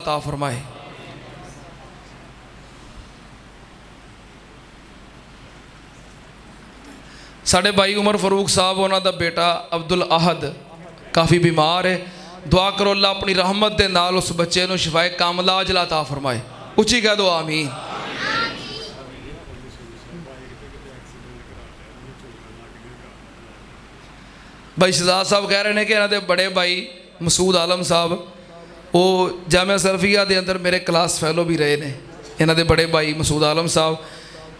अता फरमाए। साढ़े भाई उमर फरूक साहब उन्हों का बेटा अब्दुल अहद काफ़ी बीमार है, दुआ करो अल्लाह अपनी रहमत के नाल उस बच्चे को शिफाए कामला अजला अता फरमाए। उची कह दो आमीन। भाई शहजाद साहब कह रहे हैं कि इन्होंने बड़े भाई मसूद आलम साहब वो जामिया सरफिया के अंदर मेरे क्लास फैलो भी रहे हैं। इन्होंने बड़े भाई मसूद आलम साहब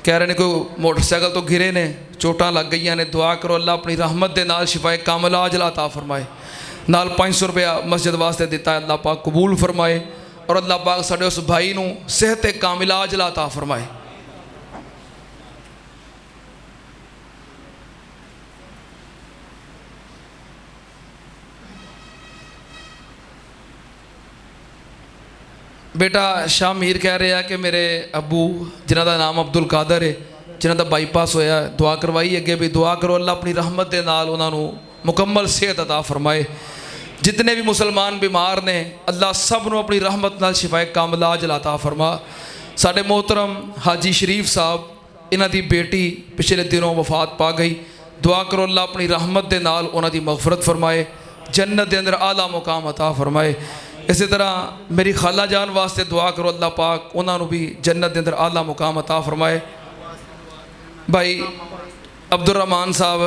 कह रहे हैं कोई मोटरसाइकिल तो गिरे ने, चोटां लग गई ने, दुआ करो अल्लाह अपनी रहमत के नाल शिफाए कामला अजला अता फरमाए। नाल 500 रुपया मस्जिद वास्ते दिता, अल्लाह पाक कबूल फरमाए और अल्लाह पाक साडे उस भाई नूं सेहत कामिला अजला अता फरमाए। बेटा शाह मीर कह रहे हैं कि मेरे अबू जिन्हों का नाम अब्दुल कादर है, जिन्हों का बाईपास होया, दुआ करवाई अगे भी, दुआ करो अल्लाह अपनी रहमत के नाल उन्होंने मुकम्मल सेहत अता फरमाए। जितने भी मुसलमान बीमार ने अल्लाह सब नूं अपनी रहमत नाल शिफाए कामला अजला अता फरमा। साडे मोहतरम हाजी शरीफ साहब इन्हां दी बेटी पिछले दिनों वफात पा गई, दुआ करो अल्लाह अपनी रहमत के नाल उन्हां दी मगफरत फरमाए, जन्नत के अंदर आला मुकाम अता फरमाए। इसी तरह मेरी खाला जान वास्ते दुआ करो अल्लाह पाक उन्होंने भी जन्नत के अंदर आला मुकाम अता फरमाए। भाई अब्दुल रहमान साहब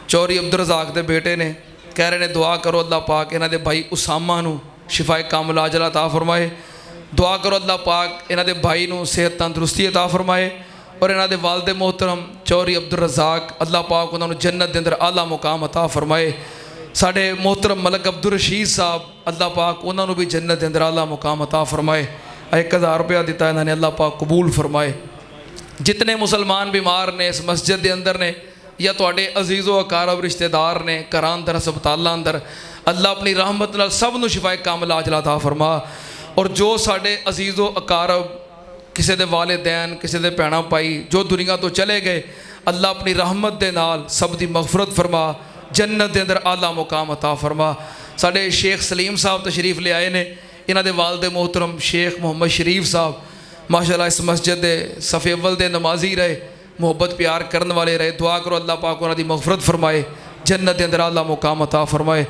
चौरी अब्दुल रज़ाक के बेटे ने, कह रहे हैं दुआ करो अल्लाह पाक इन्हों के भाई उसामा नूं शिफाए कामला अजला अता फरमाए। दुआ करो अल्लाह पाक इन्हों के भाई नूं सेहत तंदुरुस्ती अता फरमाए और इन्हों के वालदे मोहतरम चौरी अब्दुल रज़ाक अल्लाह पाक उन्होंने जन्नत के अंदर आला मुकाम अता फरमाए। साढ़े मोहतरम मलक अब्दुल रशीद साहब अल्लाह पाक उन्होंने भी जन्नत के अंदर आला मुकाम अता फरमाए। 1000 रुपया दिता इन्होंने, अल्लाह पाक कबूल फरमाए। जितने मुसलमान बीमार ने इस मस्जिद के अंदर ने या तुहाडे अजीज़ो अकारब रिश्तेदार ने घर अंदर हस्पतालों अंदर, अल्लाह अपनी रहमत नाल सब नूं शिफाए कामला अजला अता फरमा। और जो साढ़े अजीज़ो अकारब किसी के वालिदैन किसी के भैणां भाई जो दुनिया तो चले गए, अल्लाह अपनी रहमत के नाल सब दी मगफरत फरमा, जन्नत के अंदर आला मुकाम अता फरमा। साढ़े शेख सलीम साहब तशरीफ ले आए ने, इन्हां दे वालिद मोहतरम शेख मोहम्मद शरीफ साहब माशाअल्लाह इस मस्जिद के सफ़े अव्वल दे नमाजी रहे, मुहब्बत प्यार करने वाले रहे। दुआ करो अल्लाह पाक उन्हां दी मगफरत फरमाए, जन्नत के अंदर आला मुकाम अता फरमाए।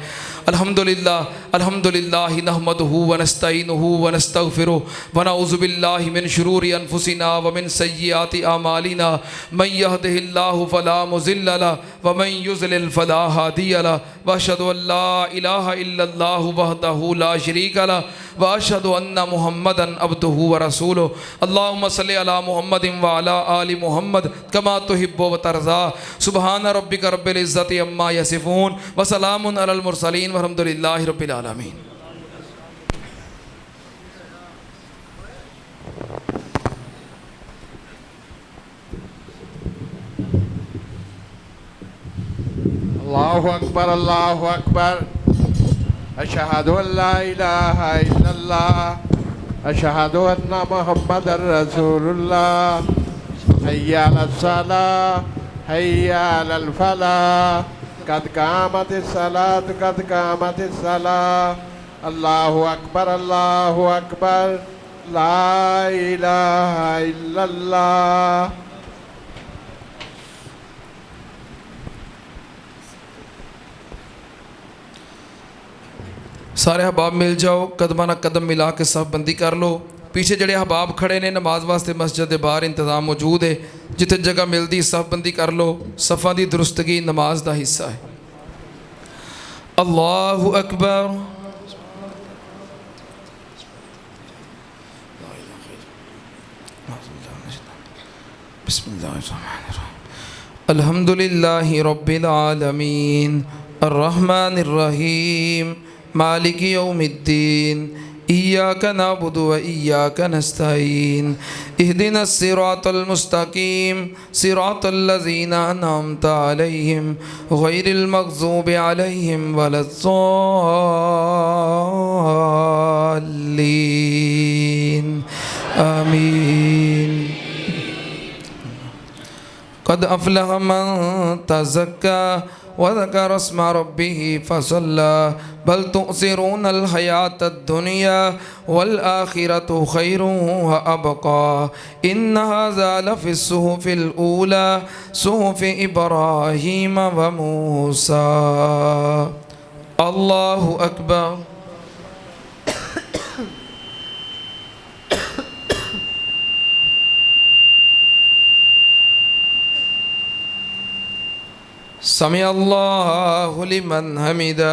अल्हम्दुलिल्लाह अल्हम्दुलिल्लाह नहमदुहु व नस्तईनुहु व नस्तगफिरुहु व नऊज़ु बिल्लाहि मिन शुरूरि अनफुसिना व मिन सय्यिआति अमालिना मन यहदिहिल्लाहु फला मुज़िल्ल लहु व मन युज़लिल फला हादिय लहु व अशहदु अल्ला इलाहा इल्लल्लाहु वहदहु ला शरीका लहु व अशहदु अन्ना मुहम्मदन अब्दुहु व रसूलुहु। अल्लाहुम्मा सल्लि अला मुहम्मदिन व अला आलि मुहम्मद कमा तुहिब्बु व तर्ज़ा। सुब्हान रब्बिका रब्बिल इज़्ज़ति अम्मा यसिफून व सलामुन अलल मुरसलीन वल्हम्दुलिल्लाहि रब्बिल आलमीन। अल्लाहु अकबर अल्लाहु अकबर। अशहदु अल्ला इलाहा इल्लल्लाह अशहदु अन्ना मुहम्मदर रसूलुल्लाह। हय्या अलस सलाह हय्या अलल फलाह कद कामतिस सलात कद कामतिस सलाह। अल्लाहु अकबर ला इलाहा इल्लल्लाह। सारे अहबाब मिल जाओ, कदम ना कदम मिला के सब बंदी कर लो। पीछे जड़े अहबाब खड़े ने नमाज वास्ते मस्जिद के बाहर इंतजाम मौजूद है, जिथे जगह मिलती सब बंदी कर लो। सफ़ा की दुरुस्तगी नमाज का हिस्सा है। अल्लाहु अकबर। अल्हम्दुलिल्लाहि रब्बिल आलमीन अर्रहमानिर रहीम मालिकि यौमिद्दीन इय्याका नअबुदु व इय्याका नस्तईन इहदिनस सिरातल मुस्तकीम सिरातल लज़ीना अनअमता अलैहिम गैरिल मग़ज़ूबि अलैहिम वलद्दाल्लीन आमीन। कद अफ़लह मन तज़क्का वज़कर अस्म रब्बिही फसल्ला बल तु'सिरून अल हयात दुनिया वल आखिरतु खैरुन व अबका इन्न हाज़ा लफ़िस सुहुफ़िल ऊला सुहुफ़ि इब्राहीम व मूसा। अल्लाहु अकबर। समी अल्लाहु लिमन हमिदा।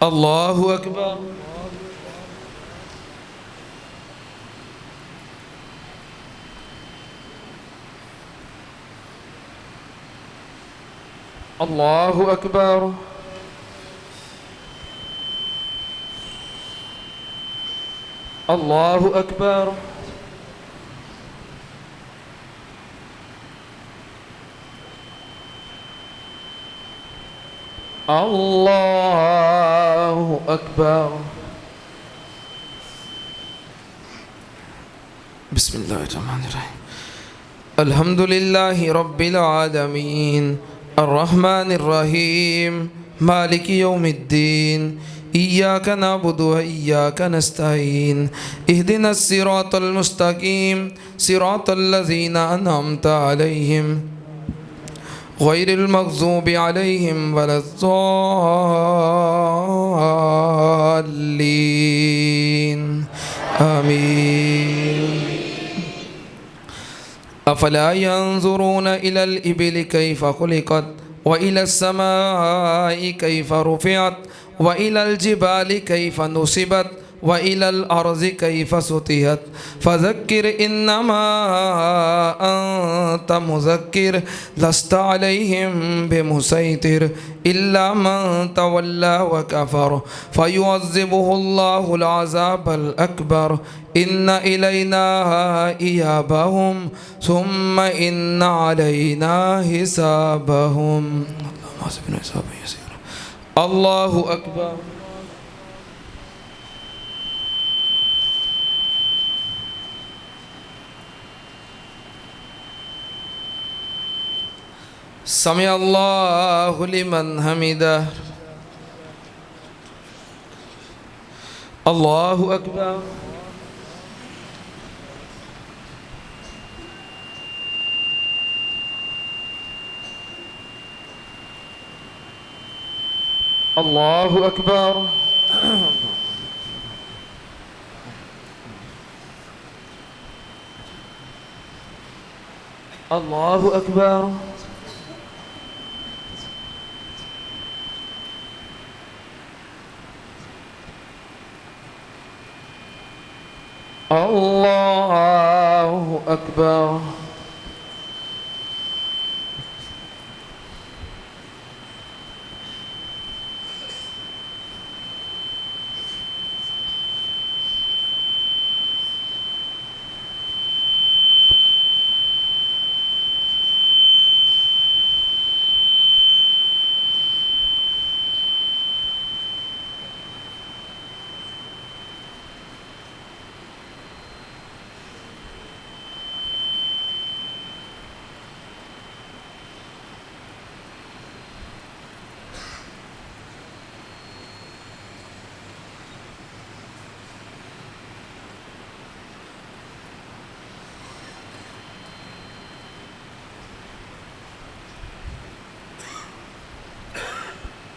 अल्लाहु अकबर। अल्लाहु अकबर। अल्लाहु अकबर। अल्लाहु अकबर। बिस्मिल्लाहिर्रहमानिर्रहीम। अल्हम्दुलिल्लाहि रब्बिल आलमीन अर्रहमानिर्रहीम मालिकि यौमिद्दीन इय्याका नअबुदु व इय्याका नस्तईन इहदिनस सिरातल मुस्तकीम सिरातल लज़ीना अनअमता अलैहिम गैरिल मग़ज़ूबि अलैहिम वलद्दाल्लीन आमीन। अफ़ला यंज़ुरून इलल इबिलि कैफ़ ख़ुलिक़त व इलस समाई कैफ़ रुफ़िअत व इलल जिबालि कैफ़ नुसिबत व इलल अर्ज़ि कैफ़ सुतिहत फ़ज़क्किर इन्नमा अन्त मुज़क्किर लस्त अलैहिम बिमुसैतिर इल्ला मन तवल्ला व कफ़र फ़युअज़्ज़िबुहुल्लाहुल अज़ाबल अकबर इन्न इलैना इयाबहुम सुम्मा इन्न अलैना हिसाबहुम। अल्लाहु अकबर। समी अल्लाहु लिमन हमिदा। अल्लाहु अकबर। अल्लाहु अकबर। अल्लाहु अकबर। अल्लाहु अकबर।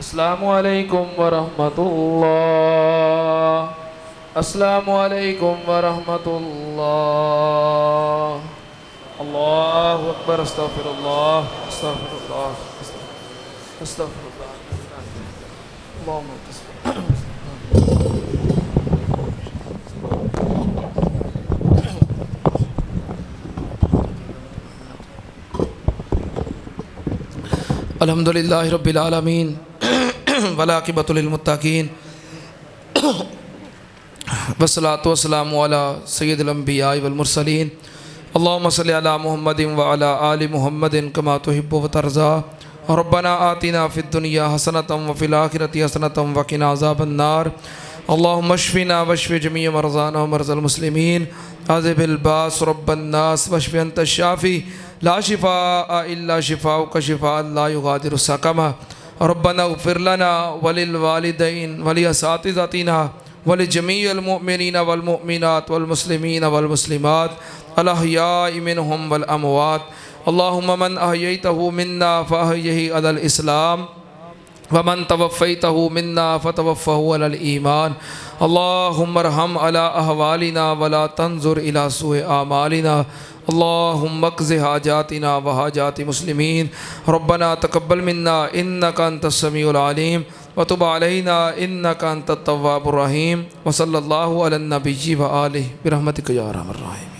अस्सलामु अलैकुम वरहमतुल्लाह। अस्सलामु अलैकुम वरहमतुल्लाह। अल्लाहु अकबर। अस्तगफिरुल्लाह अस्तगफिरुल्लाह अस्तगफिरुल्लाह। अल्हम्दुलिल्लाहि रब्बिल आलमीन वलाक़िबतु लिल मुत्तक़ीन वस्सलातु वस्सलामु अला सय्यिदिल अंबिया वल मुरसलीन। अल्लाहुम्मा सल्लि अला मुहम्मदिन व अला आलि मुहम्मदिन कमा तुहिब्बु व तर्ज़ा। रब्बना आतिना फिद दुनिया हसनतम व फिल आखिरति हसनतम व क़िना अज़ाबन नार। अल्लाहुम्मा अश्फ़िना वश्फ़ि जमीअ मरज़ाना व मरज़ल मुस्लिमीन। अज़हिबिल बास रब्बन नास वश्फ़ि अंत शाफ़ी ला शिफा इल्ला शिफाउका शिफाअन ला युगादिरु सक़मा। रब्बना इग़फ़िर लना वलिल वालिदैन वलि असातिज़ातिना वलि जमीइल मुमिनीना वल मुमिनात वल मुस्लिमीना वल मुस्लिमात अल अहयाइ मिनहुम वल अमवात। अल्लाहुम्मा मन अहयैतहु मिन्ना फ़अहयिही अलल इस्लाम वमन तवफ़्फ़ैतहु मिन्ना फ़तवफ़्फ़हु अलल ईमान। अल्लाहुम्मा अर्हम अला अहवालिना वला तंज़ुर इला सुए आमालिना। अल्लाहुम्मा क़ज़ि हाजातिना व हाजाति मुस्लिमीन। रब्बना तक़ब्बल मिन्ना इन्नका अंतस समीउल अलीम व तुब अलैना इन्नका अंतत तव्वाबुर रहीम। व सल्लल्लाहु अलन नबिय्यि व आलिहि बिरहमतिका या अरहमर राहिमीन।